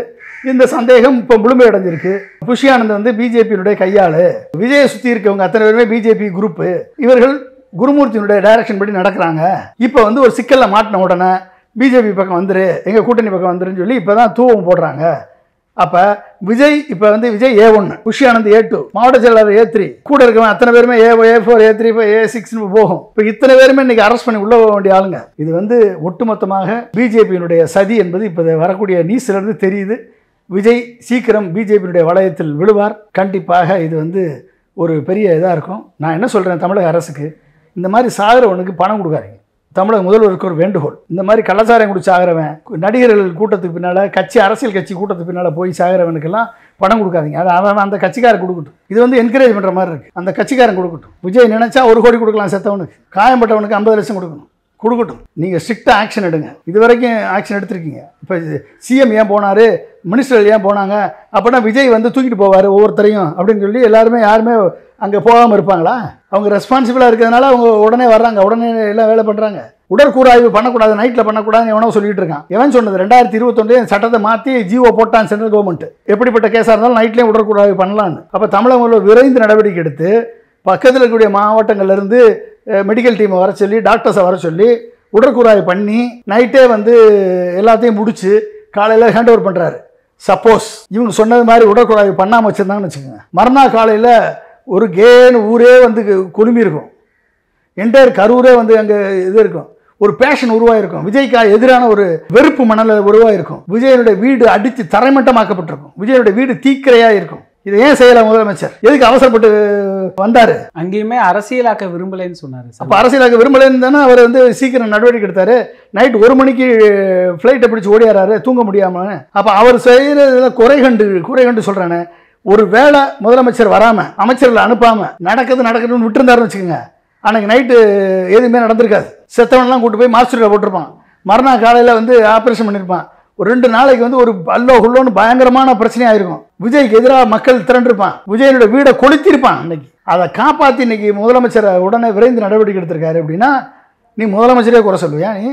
இந்த சந்தேகம் இப்போ முழுமையடைஞ்சிருக்கு. புஷி ஆனந்த் வந்து பிஜேபியினுடைய கையாளு, விஜயை சுற்றி இருக்கவங்க அத்தனை பேருமே பிஜேபி குரூப்பு, இவர்கள் குருமூர்த்தியினுடைய டைரக்ஷன் படி நடக்கிறாங்க. இப்போ வந்து ஒரு சிக்கலில் மாட்டின உடனே பிஜேபி பக்கம் வந்துரு, எங்கள் கூட்டணி பக்கம் வந்துருன்னு சொல்லி இப்போ தான் தூவம் போடுறாங்க. அப்போ விஜய் இப்போ வந்து Vijay A1, Bussy Anand A2, மாவட்ட செயலாளர் A3, கூட இருக்கவன் அத்தனை பேருமே A4, A3, A6 போகும். இப்போ இத்தனை பேருமே இன்னைக்கு அரெஸ்ட் பண்ணி உள்ள போக வேண்டிய ஆளுங்க. இது வந்து ஒட்டுமொத்தமாக பிஜேபியினுடைய சதி என்பது இப்போ வரக்கூடிய நியூஸ்லேருந்து தெரியுது. விஜய் சீக்கிரம் பிஜேபியினுடைய வளையத்தில் விழுவார். கண்டிப்பாக இது வந்து ஒரு பெரிய இதாக இருக்கும். நான் என்ன சொல்கிறேன், தமிழக அரசுக்கு இந்த மாதிரி சாகிறவனுக்கு பணம் கொடுக்காதீங்க. தமிழக முதல்வருக்கு ஒரு வேண்டுகோள், இந்த மாதிரி கள்ளச்சாரம் குடிச்சு சாகிறவன், நடிகர்கள் கூட்டத்துக்கு பின்னால், அரசியல் கட்சி கூட்டத்துக்கு பின்னால் போய் சாகிறவனுக்கெல்லாம் பணம் கொடுக்காதீங்க. அது அவன் அந்த கட்சிக்காரன் கொடுக்கட்டும். இது வந்து என்கரேஜ் பண்ணுற மாதிரி இருக்குது. அந்த கட்சிக்காரன் கொடுக்கட்டும். விஜய் நினச்சா 1 கோடி கொடுக்கலாம், செத்தவனுக்கு, காயம்பட்டவனுக்கு 50 லட்சம் கொடுக்கட்டும். நீங்கள் ஸ்ட்ரிக்டாக ஆக்ஷன் எடுங்க. இது வரைக்கும் ஆக்ஷன் எடுத்திருக்கீங்க. இப்போ சிஎம் ஏன் போனார், மினிஸ்டர் ஏன் போனாங்க அப்படின்னா விஜய் வந்து தூக்கிட்டு போவார் ஒவ்வொருத்தரையும் அப்படின்னு சொல்லி யாருமே அங்கே போகாமல் இருப்பாங்களா? அவங்க ரெஸ்பான்சிபிளாக இருக்கிறதுனால அவங்க உடனே வர்றாங்க, உடனே எல்லாம் வேலை பண்ணுறாங்க. உடற்கூறாய்வு பண்ணக்கூடாது, நைட்டில் பண்ணக்கூடாதுன்னு எவனோ சொல்லிட்டு இருக்கான். எவன் சொன்னது? 2021 சட்டத்தை மாற்றி ஜிஓ போட்டான் சென்ட்ரல் கவர்மெண்ட். எப்படிப்பட்ட கேஸாக இருந்தாலும் நைட்லேயும் உடற்கூறாய்வு பண்ணலான்னு. அப்போ தமிழக விரைந்து நடவடிக்கை எடுத்து பக்கத்தில் இருக்கக்கூடிய மாவட்டங்கள்லேருந்து மெடிக்கல் டீமை வர சொல்லி, டாக்டர்ஸை வர சொல்லி உடற்கூறாய்வு பண்ணி நைட்டே வந்து எல்லாத்தையும் முடிச்சு காலையில் ஹேண்ட் ஓவர் பண்ணுறாரு. சப்போஸ் இவங்க சொன்னது மாதிரி உடற்கூறாய்வு பண்ணாமல் வச்சுருந்தாங்கன்னு வச்சுக்கோங்க, மறுநாள் காலையில் ஒரு கேன்னு ஊரே வந்து குழுமி இருக்கும், என்டையர் கரூரே வந்து அங்கே இது இருக்கும், ஒரு பேஷன் உருவாயிருக்கும், விஜய்க்கு எதிரான ஒரு வெறுப்பு மணல் உருவாயிருக்கும், விஜயனுடைய வீடு அடித்து தரைமட்டமாக்கப்பட்டிருக்கும், விஜயனுடைய வீடு தீக்கிரையாக இருக்கும். இதை ஏன் செய்யல முதலமைச்சர்? எதுக்கு அவசரப்பட்டு வந்தாரு? அங்கேயுமே அரசியலாக்க விரும்பலைன்னு சொன்னாரு. அப்போ அரசியலாக்க விரும்பலைன்னு தானே அவர் வந்து சீக்கிரம் நடவடிக்கை எடுத்தாரு. நைட் 1 மணிக்கு ஃப்ளைட்டை பிடிச்சி ஓடியாராரு தூங்க முடியாம. அப்போ அவர் செய்யறதுல குறை கண்டு சொல்றானே, ஒரு வேளை முதலமைச்சர் வராம அமைச்சர்களை அனுப்பாம நடக்குதுன்னு விட்டுருந்தாருன்னு வச்சுக்கோங்க, அன்னைக்கு நைட்டு எதுவுமே நடந்திருக்காது. செத்தவன்லாம் கூட்டு போய் மாஸ்டரில் போட்டிருப்பான், மறுநாள் காலையில் வந்து ஆப்ரேஷன் பண்ணியிருப்பான். ஒரு 2 நாளைக்கு வந்து ஒரு அல்லோன்னு பயங்கரமான பிரச்சனையாக இருக்கும். விஜய்க்கு எதிராக மக்கள் திரண்டிருப்பான், விஜயனுடைய வீடை கொளுத்திருப்பான். இன்னைக்கு அதை காப்பாற்றி இன்னைக்கு முதலமைச்சரை உடனே விரைந்து நடவடிக்கை எடுத்திருக்காரு. அப்படின்னா நீ முதலமைச்சரே குறை சொல்லுவியா? நீ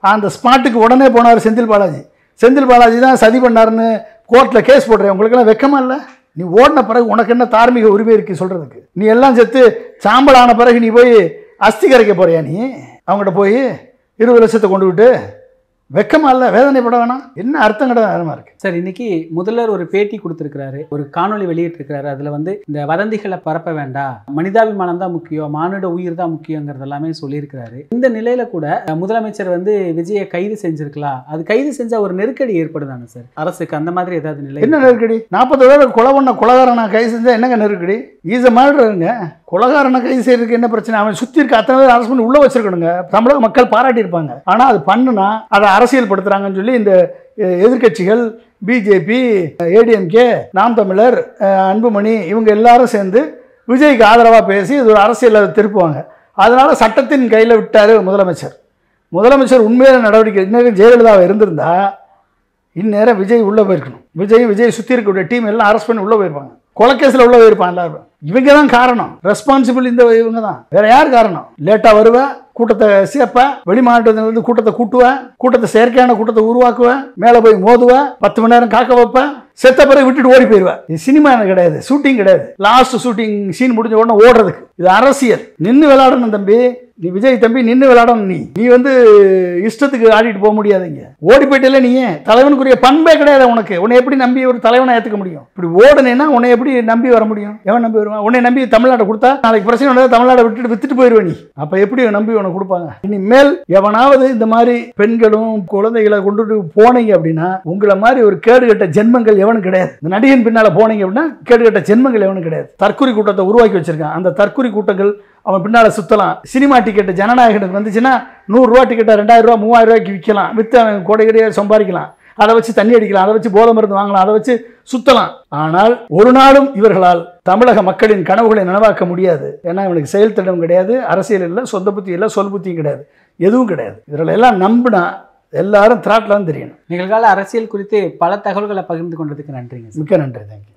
அந்த ஸ்பாட்டுக்கு உடனே போனார் செந்தில் பாலாஜி தான் சதி பண்ணாருன்னு கோர்ட்டில் கேஸ் போடுறேன். உங்களுக்கெல்லாம் வெக்கமா இல்லை? நீ ஓடின பிறகு உனக்கு என்ன தார்மீக உரிமை இருக்குது சொல்கிறதுக்கு? நீ எல்லாம் செத்து சாம்பல் ஆன பிறகு நீ போய் அஸ்தி கரைக்க போறியா? நீ அவங்ககிட்ட போய் 20 லட்சத்தை கொண்டு விட்டு வெக்கமா இல்லை? வேதனைப்பட வேணாம்? என்ன அர்த்தம் கிடையாது இருக்கு. சார், இன்னைக்கு முதல்வர் ஒரு பேட்டி கொடுத்துருக்கிறாரு, ஒரு காணொலி வெளியிட்டிருக்கிறாரு. அதில் வந்து இந்த வதந்திகளை பரப்ப வேண்டாம், மனிதாபிமானம் தான் முக்கியம், மானுட உயிர் தான் முக்கியங்கிறது எல்லாமே சொல்லியிருக்கிறாரு. இந்த நிலையில கூட முதலமைச்சர் வந்து விஜயை கைது செஞ்சிருக்கலாம். அது கைது செஞ்சா ஒரு நெருக்கடி ஏற்படுதானே சார் அரசுக்கு? அந்த மாதிரி ஏதாவது நிலை? என்ன நெருக்கடி? 40 பேர் கொலை பண்ண கொலகாரனை கைது செஞ்சா என்னங்க நெருக்கடி? ஈஸ மாடுறங்க. கொலகாரனை கைது செய்யறதுக்கு என்ன பிரச்சனை? அவன் சுற்றி இருக்க அத்தனை பேர் அரசு பண்ணி உள்ள வச்சிருக்கணுங்க. தமிழக மக்கள் பாராட்டி இருப்பாங்க. ஆனால் அது பண்ணுனா அதை அரசியல் படுத்துறாங்கன்னு சொல்லி இந்த எதிர்கட்சிகள், பிஜேபி, ஏடிஎம்கே, நாம் தமிழர், அன்புமணி இவங்க எல்லாரும் சேர்ந்து விஜய்க்கு ஆதரவாக பேசி இது ஒரு அரசியலில் திருப்புவாங்க. அதனால சட்டத்தின் கையில் விட்டார் முதலமைச்சர் உண்மையான நடவடிக்கை. இன்னும் ஜெயலலிதாவை இருந்திருந்தா இந்நேரம் விஜய் உள்ளே போயிருக்கணும். விஜய் சுற்றி இருக்கக்கூடிய டீம் எல்லாம் அரெஸ்ட் பண்ணி உள்ளே போயிருப்பாங்க. கொலைக்கேஸில் உள்ள போயிருப்பான் எல்லாரும். இவங்க தான் காரணம், ரெஸ்பான்சிபிள் இவங்க தான். வேற யார் காரணம்? லேட்டாக வருவேன், கூட்டத்தை சேர்ப்பேன், வெளி மாவட்டத்திலிருந்து கூட்டத்தை கூட்டுவேன், கூட்டத்தை செயற்கையான கூட்டத்தை உருவாக்குவேன், மேலே போய் மோதுவேன், 10 மணி நேரம் காக்க வைப்பேன், செத்த பிறகு விட்டுட்டு ஓடி போயிடுவேன். இது சினிமா கிடையாது, ஷூட்டிங் கிடையாது. லாஸ்ட் ஷூட்டிங் சீன் முடிஞ்ச உடனே ஓடுறதுக்கு. இது அரசியல். நின்று விளையாடணும் தம்பி, நீ விஜய் தம்பி நின்று விளையாடணும். நீ வந்து இஷ்டத்துக்கு ஆடிட்டு போக முடியாதுங்க. ஓடி போயிட்டே நீ தலைவனுக்குரிய பண்பே கிடையாது உனக்கு. உன்னை எப்படி நம்பி ஒரு தலைவனை ஏற்றுக்க முடியும்? இப்படி ஓடுனேன்னா உன்னை எப்படி நம்பி வர முடியும்? எவன் நம்பி வருவான்? உன்னை நம்பி தமிழ்நாட்டை கொடுத்தா நாளைக்கு பிரச்சனை தமிழ்நாட்டை விட்டுட்டு போயிடுவேன் நீ. அப்போ எப்படி நம்பி உனக்கு உனக்கு கொடுப்பாங்க. இனிமேல் எவனாவது இந்த மாதிரி பெண்களும் குழந்தைகளை கொண்டுட்டு போனீங்க அப்படின்னா உங்களை மாதிரி ஒரு கேடுகட்ட ஜென்மங்கள் எவனும் கிடையாது. இந்த நடிகன் பின்னால போனீங்க அப்படின்னா கேடுகட்ட ஜென்மங்கள் எவனும் கிடையாது. தற்கொலை கூட்டத்தை உருவாக்கி வச்சிருக்கான். அந்த தற்கொலை கூட்டங்கள் அவன் பின்னால் சுற்றலாம். சினிமா டிக்கெட்டு ஜனநாயகனுக்கு வந்துச்சுன்னா 100 ரூபா டிக்கெட்டை 2000 ரூபா 3000 ரூபாய்க்கு விற்கலாம். விற்று அவன் கொடைகடையாக சம்பாதிக்கலாம். அதை வச்சு தண்ணி அடிக்கலாம், அதை வச்சு போதை மருந்து வாங்கலாம், அதை வச்சு சுற்றலாம். ஆனால் ஒரு நாளும் இவர்களால் தமிழக மக்களின் கனவுகளை நனவாக்க முடியாது. ஏன்னா இவனுக்கு செயல் திட்டம் கிடையாது, அரசியல் இல்லை, சொந்த புத்தி இல்லை, சொல் புத்தியும் கிடையாது, எதுவும் கிடையாது. இவர்கள் எல்லாம் நம்பினா எல்லாரும் திராட்டலாம் தெரியணும். நிகழ்கால அரசியல் குறித்து பல தகவல்களை பகிர்ந்து கொண்டதுக்கு நன்றிங்க. மிக்க நன்றி. தேங்க்யூ.